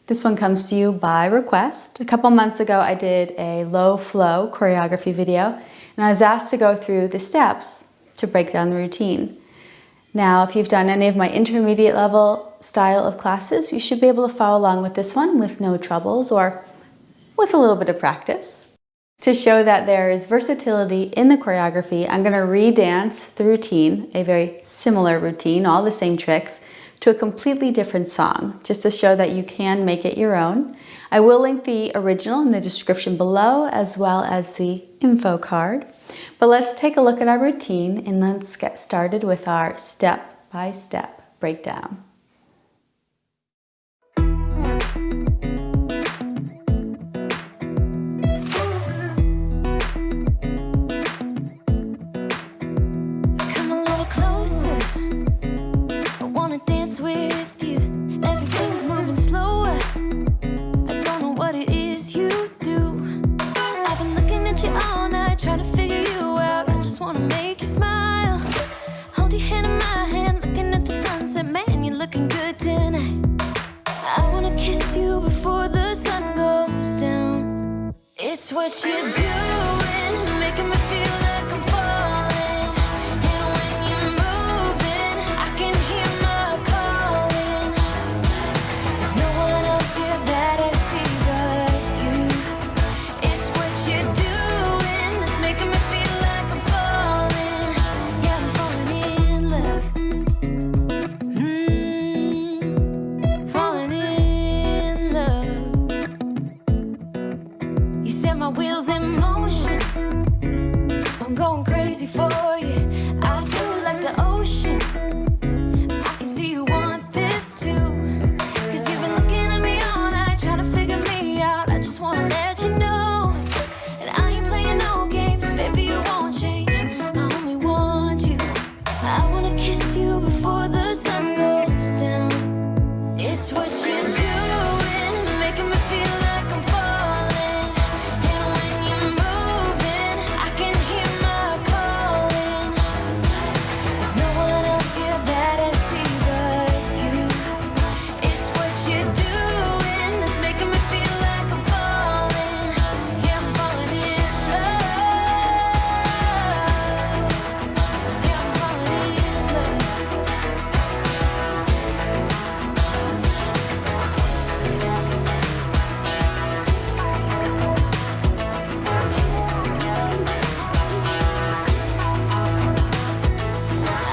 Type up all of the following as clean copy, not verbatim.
This one comes to you by request. A couple months ago, I did a low flow choreography video, and I was asked to go through the steps to break down the routine. Now, if you've done any of my intermediate level style of classes, you should be able to follow along with this one with no troubles or with a little bit of practice. To show that there is versatility in the choreography, I'm going to re-dance the routine, a very similar routine, all the same tricks, to a completely different song, just to show that you can make it your own. I will link the original in the description below, as well as the info card. But let's take a look at our routine and let's get started with our step-by-step breakdown. With you, everything's moving slower. I don't know what it is you do. I've been looking at you all night, trying to figure you out. I just wanna make you smile. Hold your hand in my hand, looking at the sunset. Man, you're looking good tonight. I wanna kiss you before the sun goes down. It's what you're doing, it's making me feel like I'm falling. And when you're moving, I can hear my calling. There's no one else here that I see but you. It's what you're doing that's making me feel like I'm falling. Yeah, I'm falling in love. You set my wheels in motion. I'm going crazy for you. Eyes blue like the ocean. I can see you want this too. Cause you've been looking at me all night, trying to figure me out. I just wanna let you know. And I ain't playing no games, baby, you won't change. I only want you. I wanna kiss you before the sun goes down. It's what you're doing, it's making me feel like I'm falling. And when you're moving, I can hear my calling. There's no one else here that I see but you. It's what you're doing that's making me feel like I'm falling. Yeah, I'm falling in love. Yeah, I'm falling in love.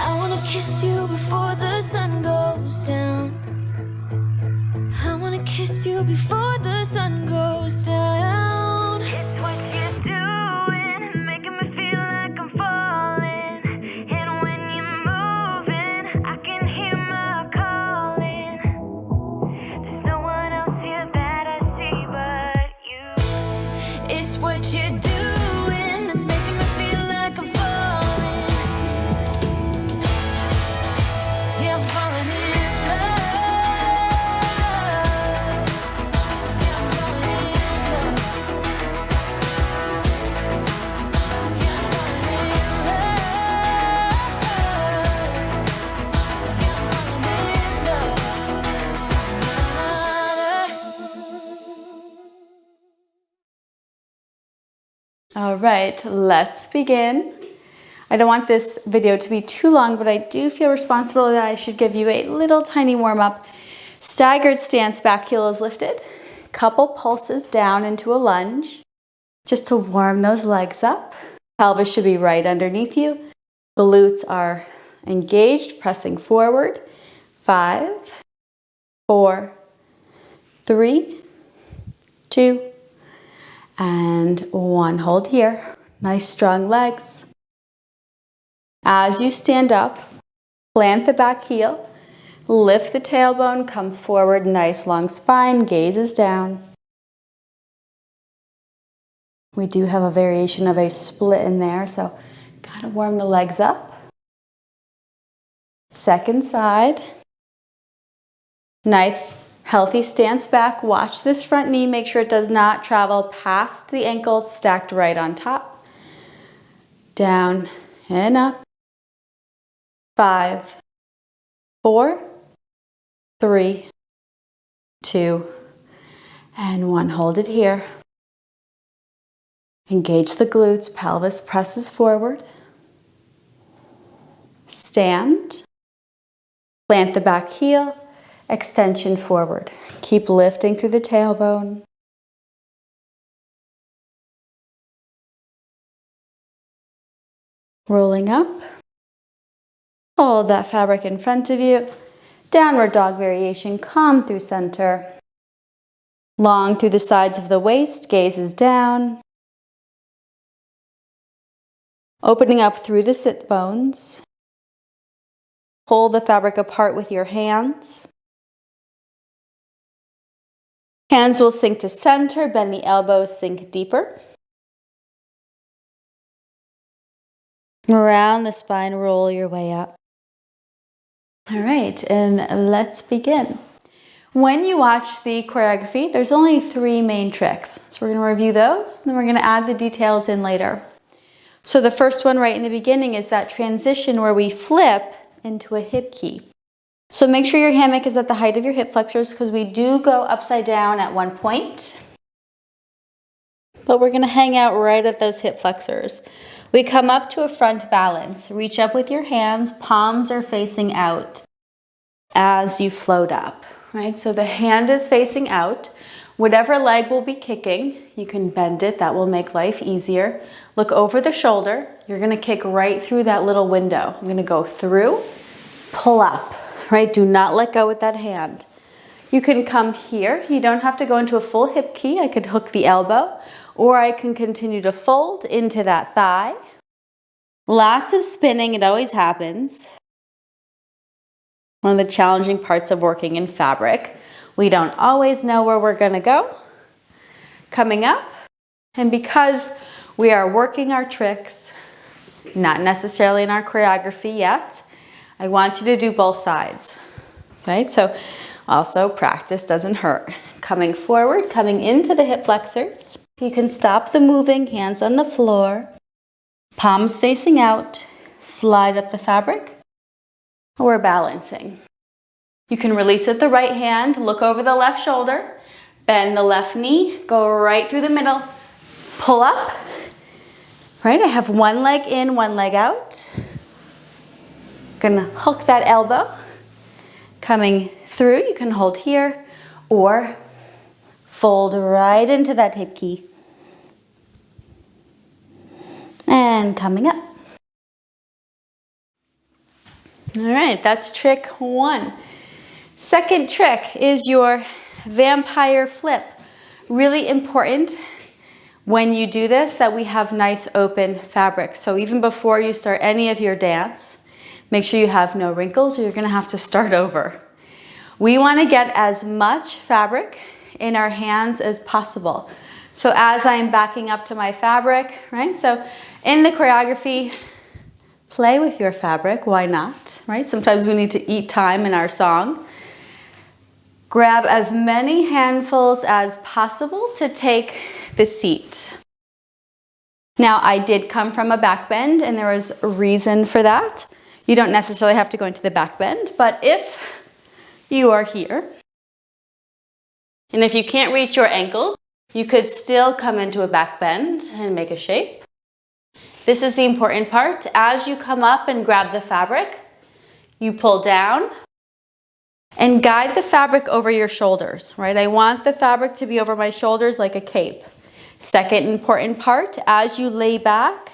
I wanna kiss you before the sun goes down. I wanna kiss you before the sun goes down. It's what you're doing, making me feel like I'm falling. And when you're moving, I can hear my calling. There's no one else here that I see but you. It's what you're doing that's making me feel like I'm falling. Yeah, I'm falling in love. Yeah, I'm falling in love. Yeah, I'm falling in love. All right, let's begin. I don't want this video to be too long, but I do feel responsible that I should give you a little tiny warm-up. Staggered stance, back heel is lifted. Couple pulses down into a lunge, just to warm those legs up. Pelvis should be right underneath you. Glutes are engaged, pressing forward. 5, 4, 3, 2, and 1. Hold here. Nice strong legs. As you stand up, plant the back heel, lift the tailbone, come forward, nice long spine, gaze is down. We do have a variation of a split in there, so gotta warm the legs up. Second side. Nice healthy stance back. Watch this front knee, make sure it does not travel past the ankle, stacked right on top. Down and up. 5, 4, 3, 2, And one, hold it here. Engage the glutes, pelvis presses forward. Stand. Plant the back heel, extension forward. Keep lifting through the tailbone. Rolling up. Hold that fabric in front of you. Downward dog variation, calm through center. Long through the sides of the waist, gaze is down. Opening up through the sit bones. Pull the fabric apart with your hands. Hands will sink to center, bend the elbows, sink deeper. Around the spine, roll your way up. All right, and let's begin. When you watch the choreography, there's only 3 main tricks. So we're going to review those, then we're going to add the details in later. So the first one right in the beginning is that transition where we flip into a hip key. So make sure your hammock is at the height of your hip flexors because we do go upside down at one point. But we're going to hang out right at those hip flexors. We come up to a front balance. Reach up with your hands, palms are facing out as you float up, right? So the hand is facing out. Whatever leg will be kicking, you can bend it. That will make life easier. Look over the shoulder. You're going to kick right through that little window. I'm going to go through, pull up, right? Do not let go with that hand. You can come here. You don't have to go into a full hip key. I could hook the elbow, or I can continue to fold into that thigh. Lots of spinning, it always happens. One of the challenging parts of working in fabric. We don't always know where we're going to go. Coming up, and because we are working our tricks, not necessarily in our choreography yet, I want you to do both sides, right? So also practice doesn't hurt. Coming forward, coming into the hip flexors. You can stop the moving, hands on the floor, palms facing out, slide up the fabric, or we're balancing. You can release with the right hand, look over the left shoulder, bend the left knee, go right through the middle, pull up, right? I have one leg in, one leg out. Gonna hook that elbow. Coming through, you can hold here or fold right into that hip key. And coming up. All right, that's trick 1. Second trick is your vampire flip. Really important when you do this that we have nice open fabric. So even before you start any of your dance, make sure you have no wrinkles or you're gonna have to start over. We wanna get as much fabric in our hands as possible. So as I'm backing up to my fabric, right? So in the choreography, play with your fabric, why not, right? Sometimes we need to eat time in our song. Grab as many handfuls as possible to take the seat. Now, I did come from a back bend and there was a reason for that. You don't necessarily have to go into the back bend, but if you are here, and if you can't reach your ankles, you could still come into a back bend and make a shape. This is the important part. As you come up and grab the fabric, you pull down and guide the fabric over your shoulders, right? I want the fabric to be over my shoulders like a cape. Second important part, as you lay back,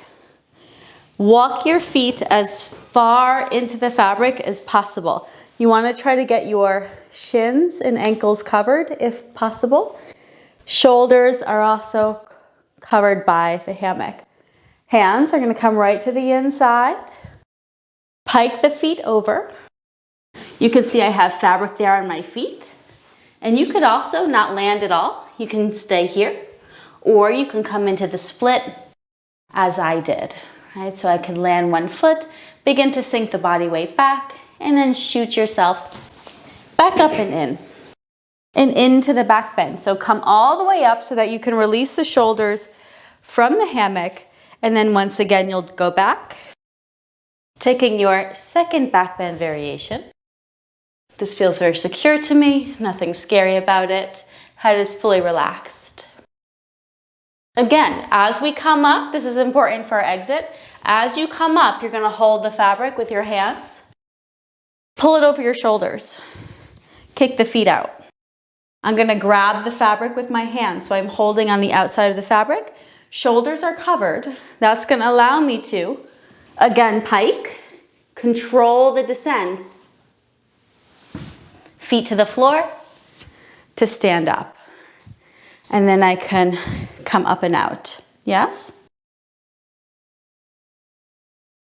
walk your feet as far into the fabric as possible. You want to try to get your shins and ankles covered if possible. Shoulders are also covered by the hammock. Hands are going to come right to the inside. Pike the feet over. You can see I have fabric there on my feet. And you could also not land at all. You can stay here. Or you can come into the split as I did. Right? So I can land one foot, begin to sink the body weight back, and then shoot yourself back up and in. And into the back bend. So come all the way up so that you can release the shoulders from the hammock. And then once again, you'll go back. Taking your second back bend variation. This feels very secure to me, nothing scary about it. Head is fully relaxed. Again, as we come up, this is important for our exit. As you come up, you're gonna hold the fabric with your hands. Pull it over your shoulders. Kick the feet out. I'm gonna grab the fabric with my hands, so I'm holding on the outside of the fabric. Shoulders are covered. That's gonna allow me to, again, pike, control the descend. Feet to the floor to stand up. And then I can come up and out, yes?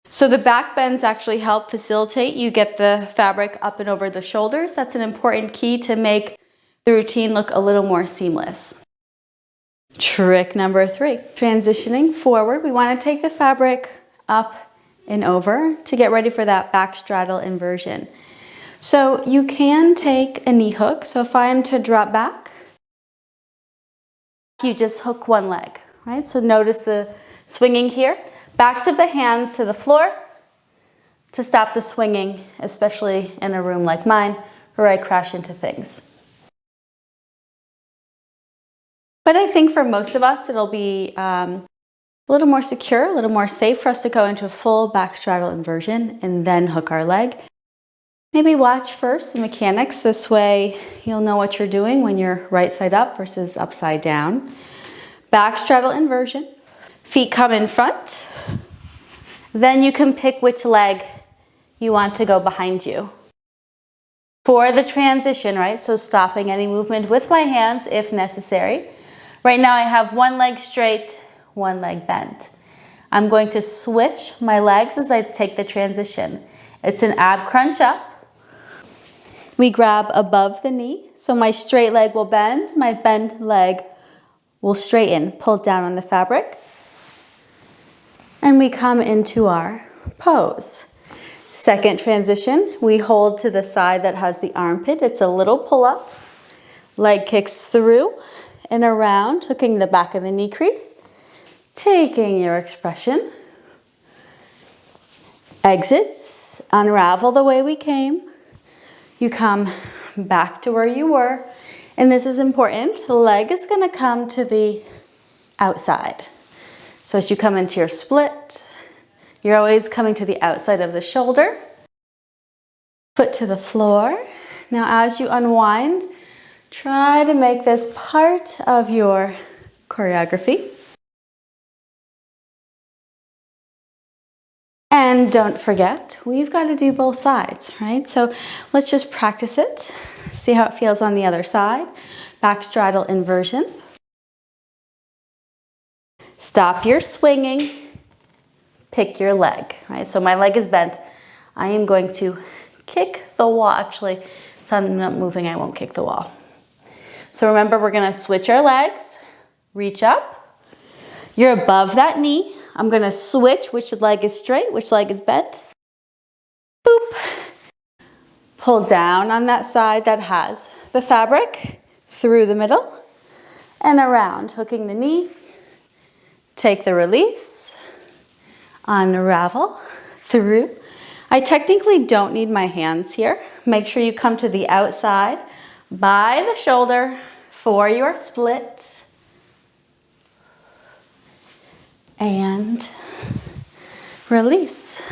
So the back bends actually help facilitate you get the fabric up and over the shoulders. That's an important key to make the routine look a little more seamless. Trick number 3, transitioning forward. We want to take the fabric up and over to get ready for that back straddle inversion. So you can take a knee hook. So if I am to drop back, you just hook one leg, right? So notice the swinging here. Backs of the hands to the floor to stop the swinging, especially in a room like mine where I crash into things. But I think for most of us, it'll be a little more secure, a little more safe for us to go into a full back straddle inversion and then hook our leg. Maybe watch first the mechanics. This way you'll know what you're doing when you're right side up versus upside down. Back straddle inversion. Feet come in front. Then you can pick which leg you want to go behind you. For the transition, right? So stopping any movement with my hands if necessary. Right now I have one leg straight, one leg bent. I'm going to switch my legs as I take the transition. It's an ab crunch up. We grab above the knee. So my straight leg will bend, my bent leg will straighten, pull down on the fabric. And we come into our pose. Second transition, we hold to the side that has the armpit. It's a little pull up. Leg kicks through and around, hooking the back of the knee crease. Taking your expression. Exits, unravel the way we came. You come back to where you were. And this is important. The leg is gonna come to the outside. So as you come into your split, you're always coming to the outside of the shoulder. Foot to the floor. Now as you unwind, try to make this part of your choreography. And don't forget, we've got to do both sides, right? So let's just practice it. See how it feels on the other side. Back straddle inversion. Stop your swinging, pick your leg, right? So my leg is bent. I am going to kick the wall. Actually, if I'm not moving, I won't kick the wall. So remember, we're gonna switch our legs, reach up. You're above that knee. I'm gonna switch which leg is straight, which leg is bent. Boop. Pull down on that side that has the fabric through the middle and around, hooking the knee. Take the release, unravel through. I technically don't need my hands here. Make sure you come to the outside by the shoulder for your split. And release,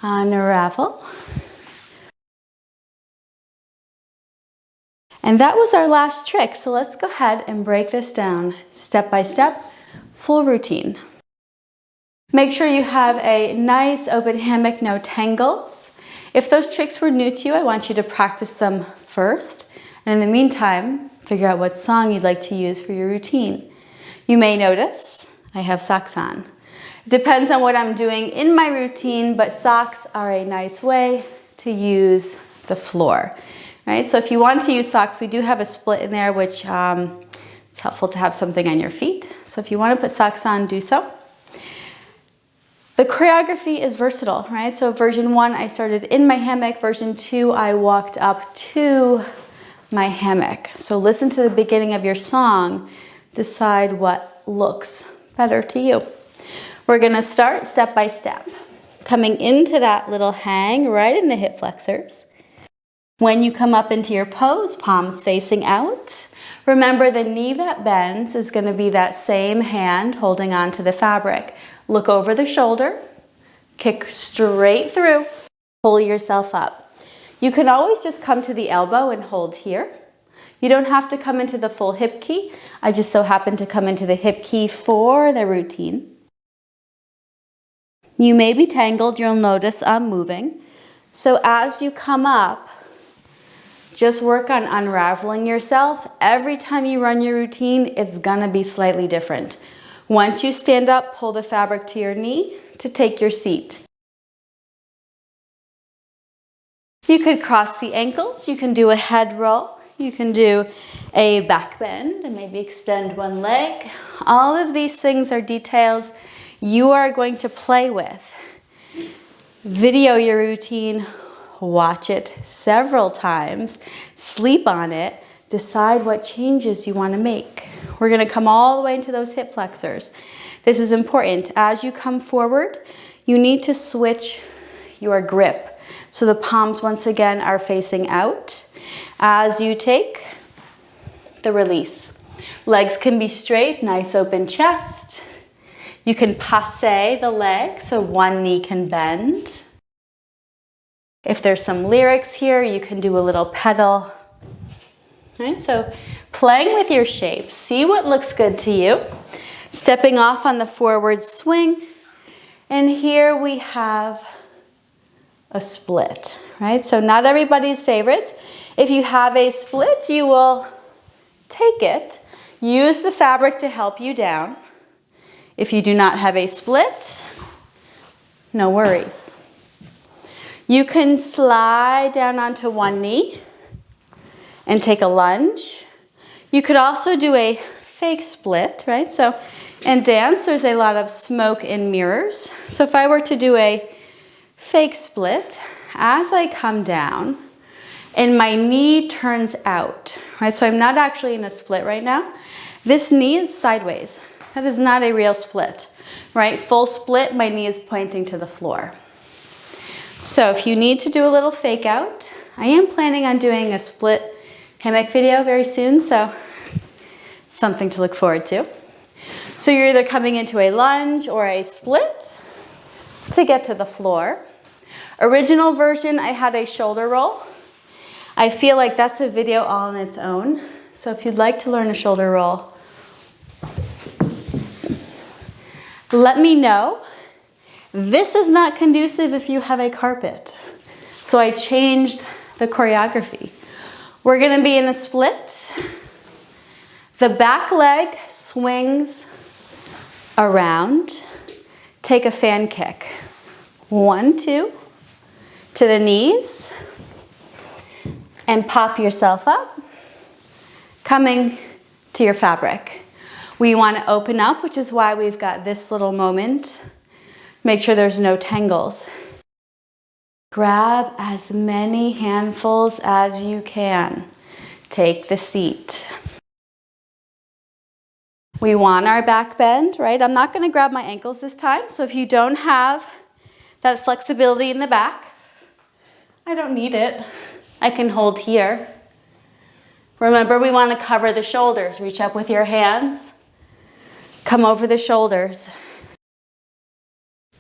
unravel. And that was our last trick. So let's go ahead and break this down step by step. Full routine. Make sure you have a nice open hammock, no tangles. If those tricks were new to you, I want you to practice them first. And in the meantime, figure out what song you'd like to use for your routine. You may notice I have socks on. It depends on what I'm doing in my routine, but socks are a nice way to use the floor, right? So if you want to use socks, we do have a split in there, which it's helpful to have something on your feet. So if you want to put socks on, do so. The choreography is versatile, right? So version 1, I started in my hammock. Version 2, I walked up to my hammock. So listen to the beginning of your song. Decide what looks better to you. We're gonna start step by step. Coming into that little hang right in the hip flexors. When you come up into your pose, palms facing out. Remember, the knee that bends is going to be that same hand holding on to the fabric. Look over the shoulder, kick straight through, pull yourself up. You can always just come to the elbow and hold here. You don't have to come into the full hip key. I just so happen to come into the hip key for the routine. You may be tangled, you'll notice I'm moving. So as you come up, just work on unraveling yourself. Every time you run your routine, it's gonna be slightly different. Once you stand up, pull the fabric to your knee to take your seat. You could cross the ankles, you can do a head roll, you can do a back bend and maybe extend one leg. All of these things are details you are going to play with. Video your routine, watch it several times, sleep on it, decide what changes you want to make. We're going to come all the way into those hip flexors. This is important. As you come forward, you need to switch your grip. So the palms once again are facing out. As you take the release. Legs can be straight, nice open chest. You can passe the leg so one knee can bend. If there's some lyrics here, you can do a little pedal. Right? So playing with your shape, see what looks good to you. Stepping off on the forward swing. And here we have a split, right? So not everybody's favorite. If you have a split, you will take it. Use the fabric to help you down. If you do not have a split, no worries. You can slide down onto one knee and take a lunge. You could also do a fake split, right? So in dance, there's a lot of smoke and mirrors. So if I were to do a fake split, as I come down and my knee turns out, right? So I'm not actually in a split right now. This knee is sideways. That is not a real split, right? Full split, my knee is pointing to the floor. So if you need to do a little fake out, I am planning on doing a split hammock video very soon, so something to look forward to. So you're either coming into a lunge or a split to get to the floor. Original version, I had a shoulder roll. I feel like that's a video all on its own. So if you'd like to learn a shoulder roll, let me know. This is not conducive if you have a carpet. So I changed the choreography. We're gonna be in a split. The back leg swings around. Take a fan kick. 1, 2, to the knees. And pop yourself up, coming to your fabric. We want to open up, which is why we've got this little moment. Make sure there's no tangles. Grab as many handfuls as you can. Take the seat. We want our back bend, right? I'm not going to grab my ankles this time, so if you don't have that flexibility in the back, I don't need it. I can hold here. Remember, we want to cover the shoulders. Reach up with your hands. Come over the shoulders.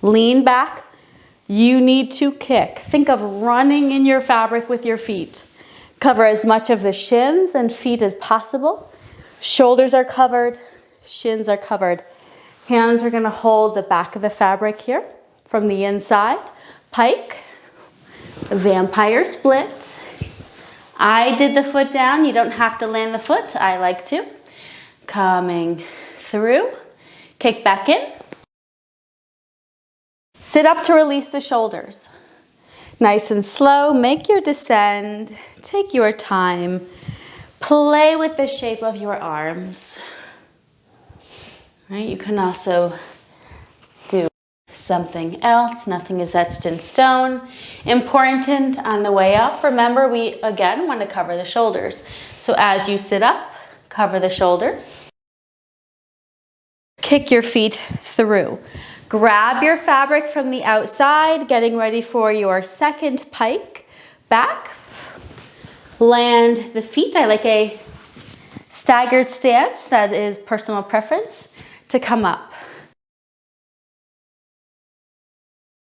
Lean back. You need to kick. Think of running in your fabric with your feet. Cover as much of the shins and feet as possible. Shoulders are covered. Shins are covered. Hands are going to hold the back of the fabric here from the inside. Pike. Vampire split. I did the foot down. You don't have to land the foot. I like to. Coming through. Kick back in. Sit up to release the shoulders. Nice and slow. Make your descend. Take your time. Play with the shape of your arms. Right? You can also do something else. Nothing is etched in stone. Important on the way up. Remember, we again want to cover the shoulders. So as you sit up, cover the shoulders. Kick your feet through. Grab your fabric from the outside, getting ready for your second pike. Back. Land the feet. I like a staggered stance, that is personal preference, to come up.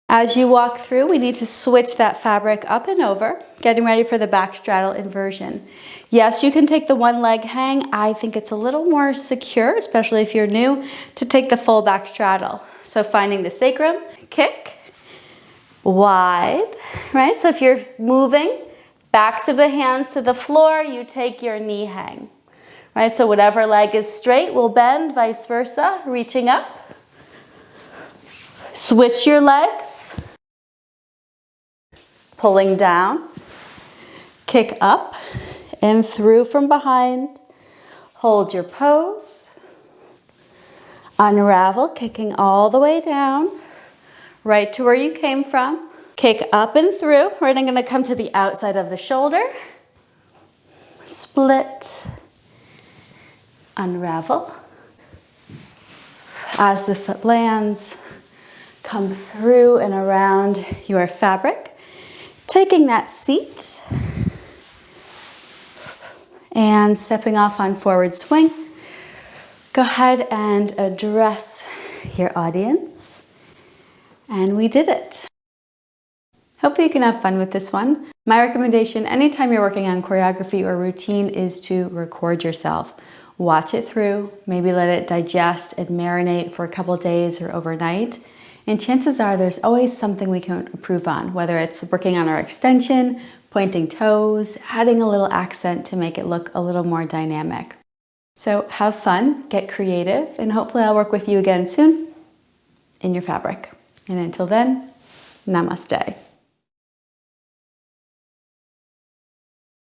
As you walk through, we need to switch that fabric up and over, getting ready for the back straddle inversion. Yes, you can take the one leg hang. I think it's a little more secure, especially if you're new, to take the full back straddle. So finding the sacrum, kick, wide, right? So if you're moving, backs of the hands to the floor, you take your knee hang, right? So whatever leg is straight will bend, vice versa, reaching up. Switch your legs. Pulling down, kick up and through from behind. Hold your pose. Unravel, kicking all the way down, right to where you came from. Kick up and through. Right, I'm gonna come to the outside of the shoulder. Split, unravel. As the foot lands, come through and around your fabric. Taking that seat and stepping off on forward swing. Go ahead and address your audience. And we did it. Hopefully you can have fun with this one. My recommendation anytime you're working on choreography or routine is to record yourself. Watch it through, maybe let it digest and marinate for a couple days or overnight. And chances are there's always something we can improve on, whether it's working on our extension, pointing toes, adding a little accent to make it look a little more dynamic. So have fun, get creative, and hopefully I'll work with you again soon in your fabric. And until then, namaste.